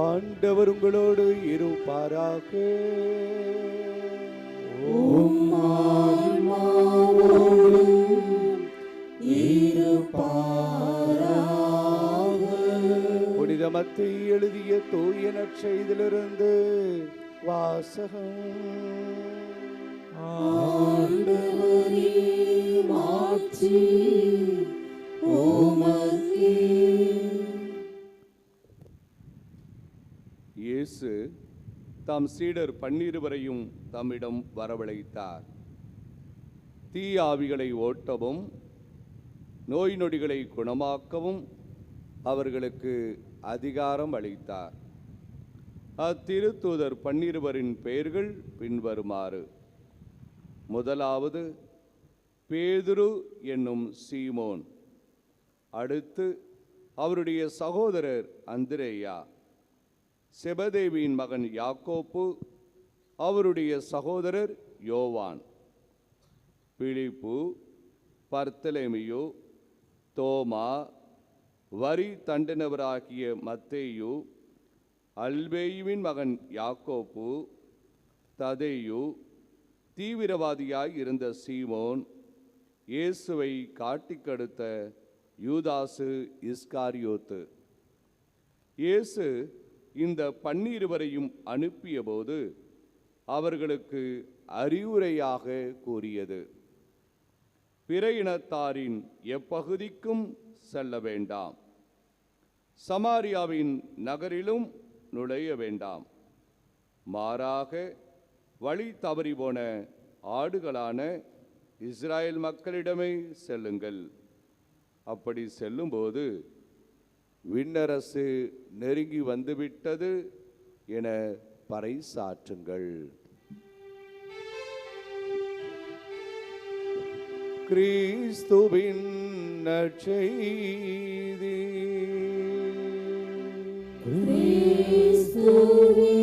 ஆண்டவர் உங்களோடு இருப்பாராக. புனித மத்தேயு எழுதிய தூய நற்செய்தியிலிருந்து வாசகம். இயேசு தாம் சீடர் 12 தம்மிடம் வரவழைத்தார். தீய ஆவிகளை ஓட்டவும் நோய் நொடிகளை குணமாக்கவும் அவர்களுக்கு அதிகாரம் அளித்தார். அத்திருத்தூதர் 12 பெயர்கள் பின்வருமாறு: முதலாவது பேதுரு என்னும் சீமோன், அடுத்து அவருடைய சகோதரர் அந்திரேயா, செபதேவியின் மகன் யாக்கோப்பு, அவருடைய சகோதரர் யோவான், பிலிப்பு, பர்த்தலேமியு, தோமா, வரி தண்டினவராகிய மத்தேயு, அல்பேயுவின் மகன் யாக்கோப்பு, ததேயு, தீவிரவாதியாய் இருந்த சீமோன், இயேசுவை காட்டிக்கடுத்த யூதாசு இஸ்காரியோத்து. இயேசு இந்த 12 அனுப்பிய போது அவர்களுக்கு அறிவுரையாக கூறியது: பிற இனத்தாரின் எப்பகுதிக்கும் செல்ல வேண்டாம், சமாரியாவின் நகரிலும் நுழைய வேண்டாம், மாறாக வழி தவறி போன ஆடுகளான இஸ்ராயல் மக்களிடமே செல்லுங்கள். அப்படி செல்லும்போது விண்ணரசு நெருங்கி வந்துவிட்டது என பறைசாற்றுங்கள். கிறிஸ்துவின் நற்செய்தி. கிறிஸ்துவே